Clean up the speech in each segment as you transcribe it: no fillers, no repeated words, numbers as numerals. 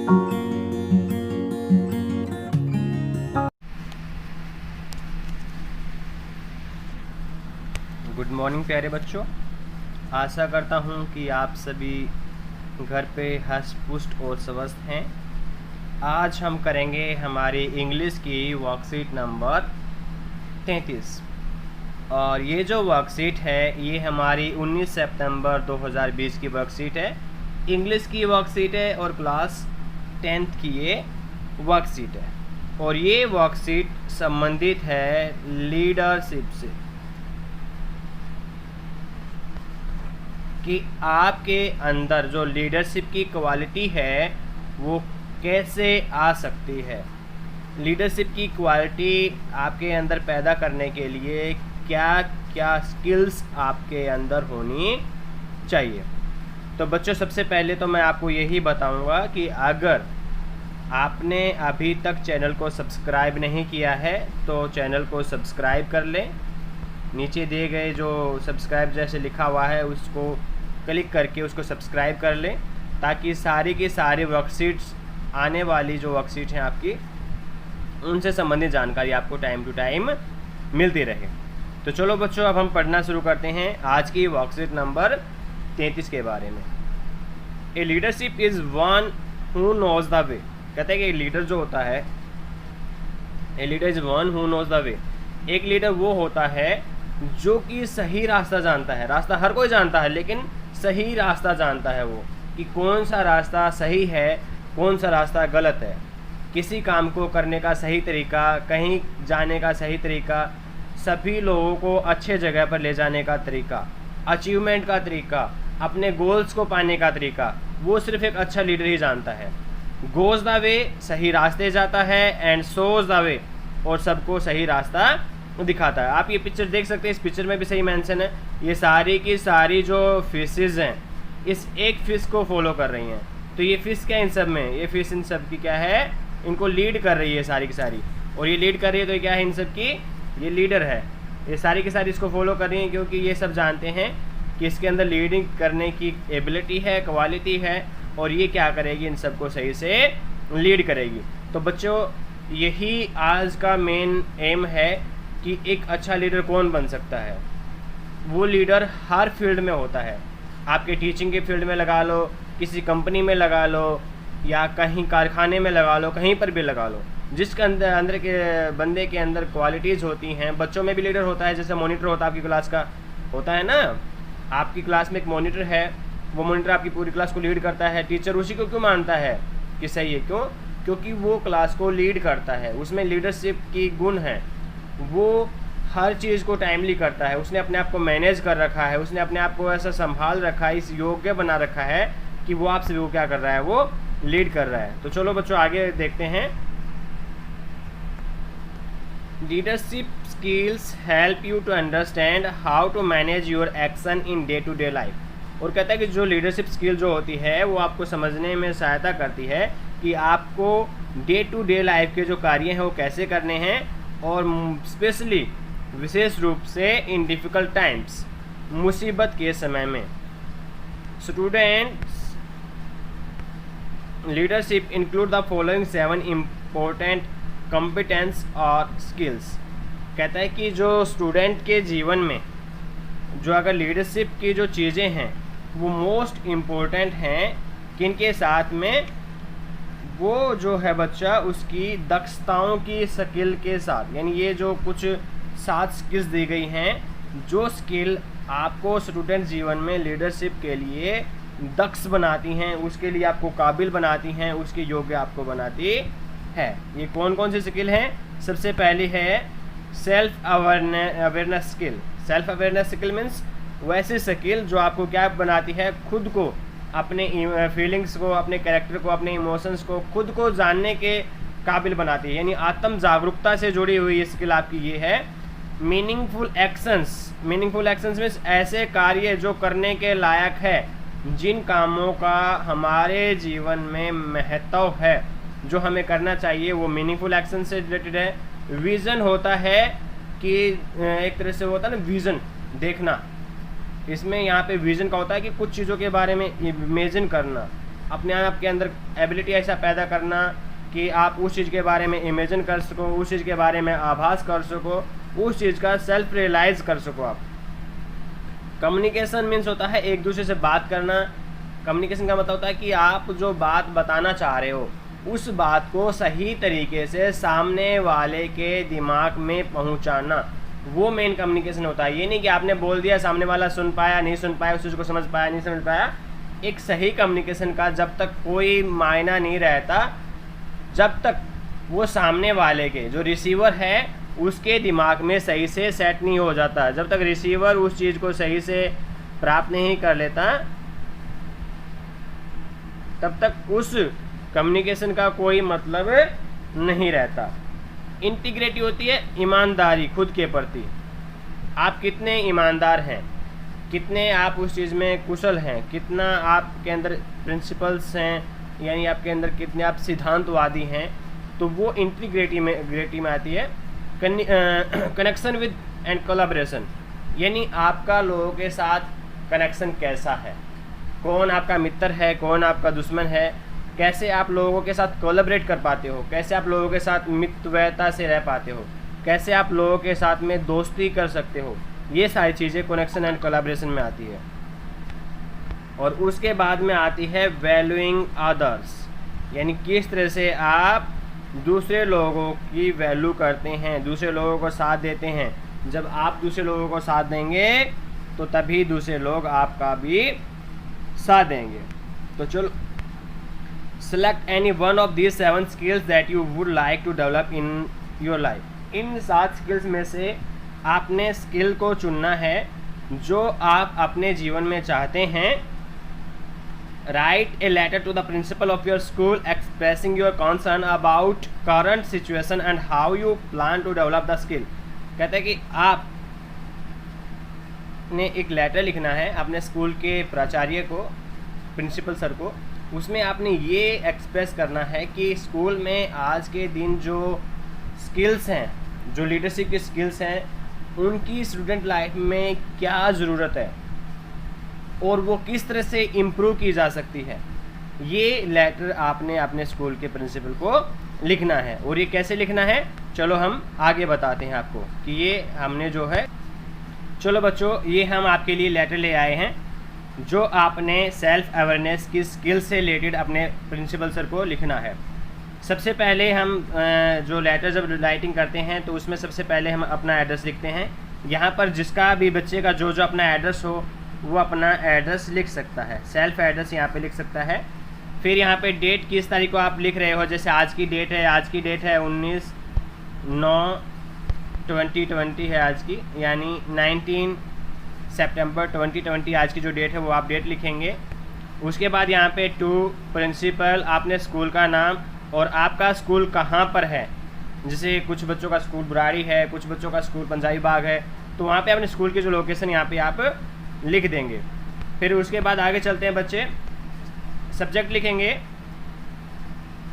Good morning प्यारे बच्चों, आशा करता हूँ कि आप सभी घर पे हष्ट पुष्ट और स्वस्थ हैं। आज हम करेंगे हमारी इंग्लिश की वर्कशीट नंबर 33 और ये जो वर्कशीट है ये हमारी 19 सितंबर 2020 की वर्कशीट है। इंग्लिश की वर्कशीट है और क्लास 10th की ये वर्कशीट है और ये वर्कशीट संबंधित है लीडरशिप से कि आपके अंदर जो लीडरशिप की क्वालिटी है वो कैसे आ सकती है। लीडरशिप की क्वालिटी आपके अंदर पैदा करने के लिए क्या क्या स्किल्स आपके अंदर होनी चाहिए। तो बच्चों, सबसे पहले तो मैं आपको यही बताऊंगा कि अगर आपने अभी तक चैनल को सब्सक्राइब नहीं किया है तो चैनल को सब्सक्राइब कर लें। नीचे दिए गए जो सब्सक्राइब जैसे लिखा हुआ है उसको क्लिक करके उसको सब्सक्राइब कर लें ताकि सारी की सारी वर्कशीट्स, आने वाली जो वर्कशीट हैं आपकी, उनसे संबंधित जानकारी आपको टाइम टू टाइम मिलती रहे। तो चलो बच्चों, अब हम पढ़ना शुरू करते हैं आज की वर्कशीट नंबर 33 के बारे में। A leadership is one who knows the way. कहते हैं कि लीडर जो होता है, a leader is one who knows the way. एक लीडर वो होता है जो कि सही रास्ता जानता है। रास्ता हर कोई जानता है लेकिन सही रास्ता जानता है वो, कि कौन सा रास्ता सही है, कौन सा रास्ता गलत है, किसी काम को करने का सही तरीका, कहीं जाने का सही तरीका, सभी लोगों को अच्छे जगह पर ले जाने का तरीका, अचीवमेंट का तरीका, अपने गोल्स को पाने का तरीका, वो सिर्फ एक अच्छा लीडर ही जानता है। गोज द वे, सही रास्ते जाता है, एंड सोज द वे, और सबको सही रास्ता दिखाता है। आप ये पिक्चर देख सकते हैं, इस पिक्चर में भी सही मेंशन है। ये सारी की सारी जो फिशेज हैं इस एक फिश को फॉलो कर रही हैं। तो ये फिश क्या इन सब में, ये फिश इन सब की क्या है, इनको लीड कर रही है सारी की सारी। और ये लीड कर रही है तो ये क्या है, इन सब की ये लीडर है। ये सारी की सारी इसको फॉलो कर रही हैं क्योंकि ये सब जानते हैं कि इसके अंदर लीडिंग करने की एबिलिटी है, क्वालिटी है, और ये क्या करेगी, इन सबको सही से लीड करेगी। तो बच्चों, यही आज का मेन एम है कि एक अच्छा लीडर कौन बन सकता है। वो लीडर हर फील्ड में होता है। आपके टीचिंग के फील्ड में लगा लो, किसी कंपनी में लगा लो, या कहीं कारखाने में लगा लो, कहीं पर भी लगा लो। जिसके अंदर के बंदे के अंदर क्वालिटीज़ होती हैं। बच्चों में भी लीडर होता है, जैसे मॉनिटर होता है आपकी क्लास का, होता है ना। आपकी क्लास में एक मॉनिटर है, वो मॉनिटर आपकी पूरी क्लास को लीड करता है। टीचर उसी को क्यों मानता है कि सही है, क्यों? क्योंकि वो क्लास को लीड करता है, उसमें लीडरशिप की गुण है। वो हर चीज़ को टाइमली करता है, उसने अपने आप को मैनेज कर रखा है, उसने अपने आप को ऐसा संभाल रखा है, इस योग्य बना रखा है कि वो आप सभी को क्या कर रहा है, वो लीड कर रहा है। तो चलो बच्चों, आगे देखते हैं। Leadership skills help you to understand how to manage your action in day to day life. और कहता है कि जो लीडरशिप स्किल जो होती है वो आपको समझने में सहायता करती है कि आपको डे टू डे लाइफ के जो कार्य हैं वो कैसे करने हैं, और स्पेशली विशेष रूप से इन डिफ़िकल्ट टाइम्स, मुसीबत के समय में। Students leadership include the following 7 important competence और स्किल्स। कहता है कि जो स्टूडेंट के जीवन में जो अगर लीडरशिप की जो चीज़ें हैं वो मोस्ट इम्पोर्टेंट हैं, किनके साथ में, वो जो है बच्चा उसकी दक्षताओं की स्किल के साथ। यानी ये जो कुछ 7 स्किल्स दी गई हैं, जो स्किल आपको स्टूडेंट जीवन में लीडरशिप के लिए दक्ष बनाती हैं, उसके लिए आपको काबिल बनाती हैं, उसके योग्य आपको बनाती है। ये कौन कौन सी स्किल हैं? सबसे पहली है self awareness skill. Self awareness skill means वैसी स्किल जो आपको क्या बनाती है, खुद को, अपने फीलिंग्स को, अपने कैरेक्टर को, अपने इमोशंस को, खुद को जानने के काबिल बनाती है। यानी आत्म जागरूकता से जुड़ी हुई ये स्किल आपकी ये है। Meaningful actions. Meaningful actions means ऐसे कार्य जो करने के लायक है, जिन कामों का हमारे जीवन में महत्व है, जो हमें करना चाहिए, वो मीनिंगफुल एक्शन से रिलेटेड है। विज़न होता है कि एक तरह से होता है ना, विज़न देखना। इसमें यहाँ पे विज़न का होता है कि कुछ चीज़ों के बारे में इमेजिन करना, अपने आप के अंदर एबिलिटी ऐसा पैदा करना कि आप उस चीज़ के बारे में इमेजिन कर सको, उस चीज़ के बारे में आभास कर सको, उस चीज़ का सेल्फ रियलाइज़ कर सको आप। कम्युनिकेशन मीन्स होता है एक दूसरे से बात करना। कम्युनिकेशन का मतलब होता है कि आप जो बात बताना चाह रहे हो उस बात को सही तरीके से सामने वाले के दिमाग में पहुंचाना, वो मेन कम्युनिकेशन होता है। ये नहीं कि आपने बोल दिया, सामने वाला सुन पाया नहीं सुन पाया, उस चीज़ को समझ पाया नहीं समझ पाया। एक सही कम्युनिकेशन का जब तक कोई मायना नहीं रहता, जब तक वो सामने वाले के जो रिसीवर है उसके दिमाग में सही से सेट नहीं हो जाता, जब तक रिसीवर उस चीज़ को सही से प्राप्त नहीं कर लेता, तब तक उस कम्युनिकेशन का कोई मतलब नहीं रहता। इंटीग्रिटी होती है ईमानदारी खुद के प्रति। आप कितने ईमानदार हैं, कितने आप उस चीज़ में कुशल हैं, कितना आपके अंदर प्रिंसिपल्स हैं, यानी आपके अंदर कितने आप सिद्धांतवादी हैं, तो वो इंटीग्रिटी में आती है। कनेक्शन विद एंड कोलैबोरेशन, यानी आपका लोगों के साथ कनेक्शन कैसा है, कौन आपका मित्र है, कौन आपका दुश्मन है, कैसे आप लोगों के साथ कोलैबोरेट कर पाते हो, कैसे आप लोगों के साथ मित्रवता से रह पाते हो, कैसे आप लोगों के साथ में दोस्ती कर सकते हो। ये सारी चीज़ें कनेक्शन एंड कोलैबोरेशन में आती है। और उसके बाद में आती है वैल्यूइंग अदर्स, यानी किस तरह से आप दूसरे लोगों की वैल्यू करते हैं, दूसरे लोगों को साथ देते हैं। जब आप दूसरे लोगों को साथ देंगे तो तभी दूसरे लोग आपका भी साथ देंगे। तो चलो, select any one of these 7 skills that you would like to develop in your life. इन 7 स्किल्स में से आपने स्किल को चुनना है जो आप अपने जीवन में चाहते हैं। Write a letter to the principal of your school expressing your concern about current situation and how you plan to develop the skill. कहते हैं कि आप ने एक लेटर लिखना है अपने स्कूल के प्राचार्य को, प्रिंसिपल सर को। उसमें आपने ये एक्सप्रेस करना है कि स्कूल में आज के दिन जो स्किल्स हैं, जो लीडरशिप की स्किल्स हैं, उनकी स्टूडेंट लाइफ में क्या ज़रूरत है और वो किस तरह से इम्प्रूव की जा सकती है। ये लेटर आपने अपने स्कूल के प्रिंसिपल को लिखना है। और ये कैसे लिखना है, चलो हम आगे बताते हैं आपको कि ये हमने जो है, चलो बच्चों, ये हम आपके लिए लेटर ले आए हैं जो आपने सेल्फ अवेयरनेस की स्किल से रिलेटेड अपने प्रिंसिपल सर को लिखना है। सबसे पहले हम जो लेटर जब राइटिंग करते हैं तो उसमें सबसे पहले हम अपना एड्रेस लिखते हैं। यहाँ पर जिसका भी बच्चे का जो अपना एड्रेस हो वो अपना एड्रेस लिख सकता है, सेल्फ एड्रेस यहाँ पे लिख सकता है। फिर यहाँ पे डेट किस तारीख को आप लिख रहे हो, जैसे आज की डेट है, आज की डेट है 19/9/2020 है आज की, यानी 19 सितंबर 2020 आज की जो डेट है वो आप डेट लिखेंगे। उसके बाद यहाँ पे टू प्रिंसिपल, आपने स्कूल का नाम और आपका स्कूल कहाँ पर है। जैसे कुछ बच्चों का स्कूल बुराड़ी है, कुछ बच्चों का स्कूल पंजाबी बाग है, तो वहाँ पे अपने स्कूल की जो लोकेशन यहाँ पे आप लिख देंगे। फिर उसके बाद आगे चलते हैं बच्चे, सब्जेक्ट लिखेंगे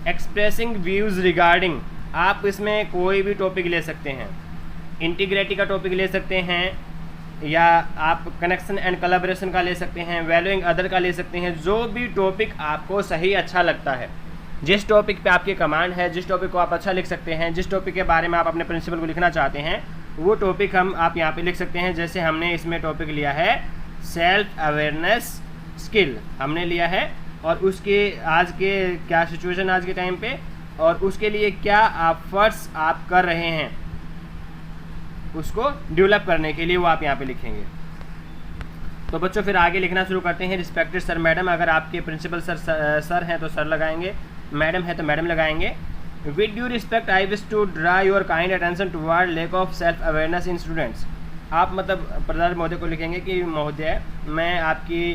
एक्सप्रेसिंग व्यूज़ रिगार्डिंग। आप इसमें कोई भी टॉपिक ले सकते हैं, इंटीग्रिटी का टॉपिक ले सकते हैं, या आप कनेक्शन एंड कोलैबोरेशन का ले सकते हैं, वैल्यूइंग अदर का ले सकते हैं। जो भी टॉपिक आपको सही अच्छा लगता है, जिस टॉपिक पे आपकी कमांड है, जिस टॉपिक को आप अच्छा लिख सकते हैं, जिस टॉपिक के बारे में आप अपने प्रिंसिपल को लिखना चाहते हैं, वो टॉपिक आप यहाँ पे लिख सकते हैं। जैसे हमने इसमें टॉपिक लिया है सेल्फ अवेयरनेस स्किल हमने लिया है, और उसके आज के क्या सिचुएशन आज के टाइम पे, और उसके लिए क्या एफर्ट्स आप कर रहे हैं उसको डेवलप करने के लिए, वो आप यहाँ पे लिखेंगे। तो बच्चों फिर आगे लिखना शुरू करते हैं। रिस्पेक्टेड सर मैडम, अगर आपके प्रिंसिपल सर हैं तो सर लगाएंगे, मैडम है तो मैडम लगाएंगे। With due respect I wish to draw your kind attention toward lack of self awareness in students. आप मतलब प्रधान महोदय को लिखेंगे कि महोदय, मैं आपकी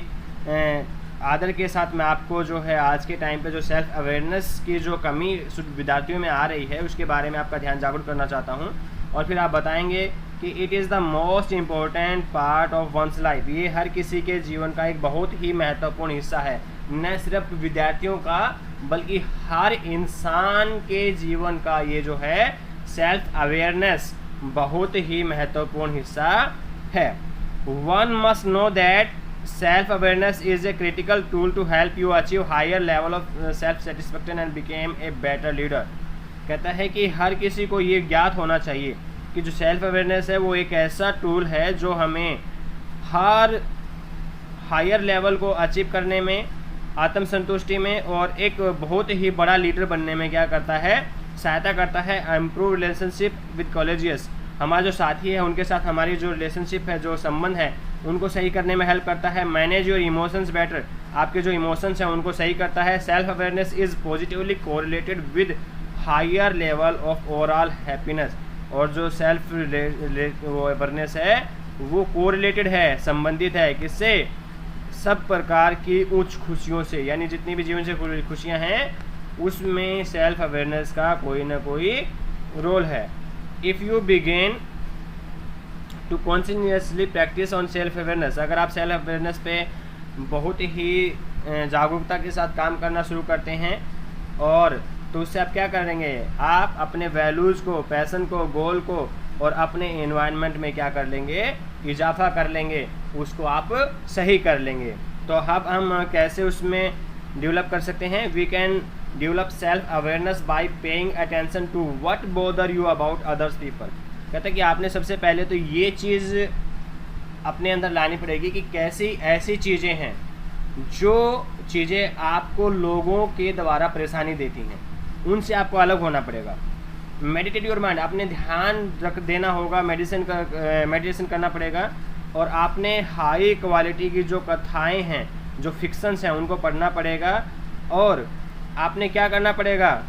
आदर के साथ मैं आपको जो है आज के टाइम पे जो सेल्फ अवेयरनेस की जो कमी विद्यार्थियों में आ रही है उसके बारे में आपका ध्यान जागरूक करना चाहता हूँ। और फिर आप बताएंगे कि it is the most important part of one's life. ये हर किसी के जीवन का एक बहुत ही महत्वपूर्ण हिस्सा है, न सिर्फ विद्यार्थियों का बल्कि हर इंसान के जीवन का ये जो है सेल्फ अवेयरनेस बहुत ही महत्वपूर्ण हिस्सा है। One must know that self awareness is a critical tool to help you achieve higher level of self satisfaction and became a better leader. कहता है कि हर किसी को ये ज्ञात होना चाहिए कि जो सेल्फ अवेयरनेस है वो एक ऐसा टूल है जो हमें हर हायर लेवल को अचीव करने में, आत्मसंतुष्टि में और एक बहुत ही बड़ा लीडर बनने में क्या करता है, सहायता करता है। इम्प्रूव रिलेशनशिप विद कॉलेजियस, हमारे जो साथी है उनके साथ हमारी जो रिलेशनशिप है, जो संबंध है, उनको सही करने में हेल्प करता है। मैनेज योर इमोशंस बेटर, आपके जो इमोशंस हैं उनको सही करता है। Self awareness is positively correlated with higher level of overall happiness, और जो सेल्फ अवेयरनेस है वो कोरिलेटेड है, संबंधित है किससे, सब प्रकार की उच्च खुशियों से, यानी जितनी भी जीवन से खुशियाँ हैं उसमें सेल्फ अवेयरनेस का कोई ना कोई रोल है। If you begin to continuously practice on self awareness, अगर आप सेल्फ अवेयरनेस पे बहुत ही जागरूकता के साथ काम करना शुरू करते हैं और तो उससे आप क्या करेंगे, आप अपने वैल्यूज़ को, पैशन को, गोल को और अपने एनवायरनमेंट में क्या कर लेंगे, इजाफा कर लेंगे, उसको आप सही कर लेंगे। तो अब हम कैसे उसमें डेवलप कर सकते हैं, we can develop self awareness by paying attention to what bother you about others people. कहते हैं कि आपने सबसे पहले तो ये चीज़ अपने अंदर लानी पड़ेगी कि कैसी ऐसी चीज़ें हैं जो चीज़ें आपको लोगों के द्वारा परेशानी देती हैं, उनसे आपको अलग होना पड़ेगा। मेडिटेट योर माइंड, आपने ध्यान रख देना होगा, मेडिटेशन करना पड़ेगा और आपने हाई क्वालिटी की जो कथाएं हैं, जो फिक्शंस हैं, उनको पढ़ना पड़ेगा। और आपने क्या करना पड़ेगा,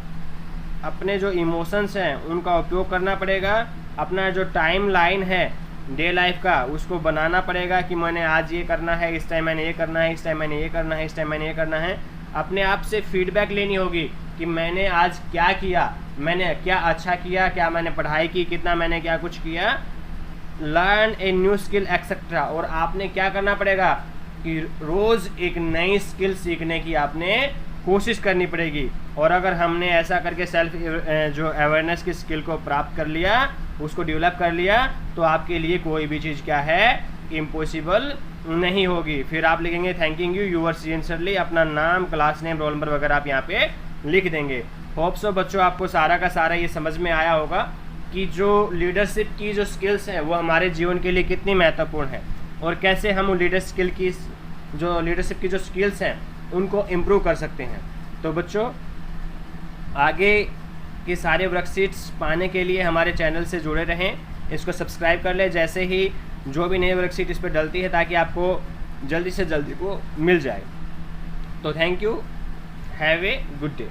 अपने जो इमोशंस हैं उनका उपयोग करना पड़ेगा। अपना जो टाइम लाइन है डे लाइफ का उसको बनाना पड़ेगा कि मैंने आज ये करना है, इस टाइम मैंने ये करना है, इस टाइम मैंने ये करना है, इस टाइम मैंने ये करना है। अपने आप से फीडबैक लेनी होगी कि मैंने आज क्या किया, मैंने क्या अच्छा किया, क्या मैंने पढ़ाई की, कितना मैंने क्या कुछ किया। Learn a new skill etcetera, और आपने क्या करना पड़ेगा कि रोज़ एक नई स्किल सीखने की आपने कोशिश करनी पड़ेगी। और अगर हमने ऐसा करके सेल्फ जो अवेयरनेस की स्किल को प्राप्त कर लिया, उसको डेवलप कर लिया, तो आपके लिए कोई भी चीज़ क्या है, इम्पॉसिबल नहीं होगी। फिर आप लिखेंगे थैंकिंग यू यूर सिंसियरली, अपना नाम, क्लास नेम, रोल नंबर वगैरह आप यहाँ पे लिख देंगे। होप सो बच्चों आपको सारा का सारा ये समझ में आया होगा कि जो लीडरशिप की जो स्किल्स हैं वो हमारे जीवन के लिए कितनी महत्वपूर्ण है और कैसे हम लीडरशिप की जो स्किल्स हैं उनको इम्प्रूव कर सकते हैं। तो बच्चों आगे के सारे वर्कशीट्स पाने के लिए हमारे चैनल से जुड़े रहें, इसको सब्सक्राइब कर लें जैसे ही जो भी नई वर्कशीट इस पर डलती है, ताकि आपको जल्दी से जल्दी को मिल जाए। तो thank you, have a good day.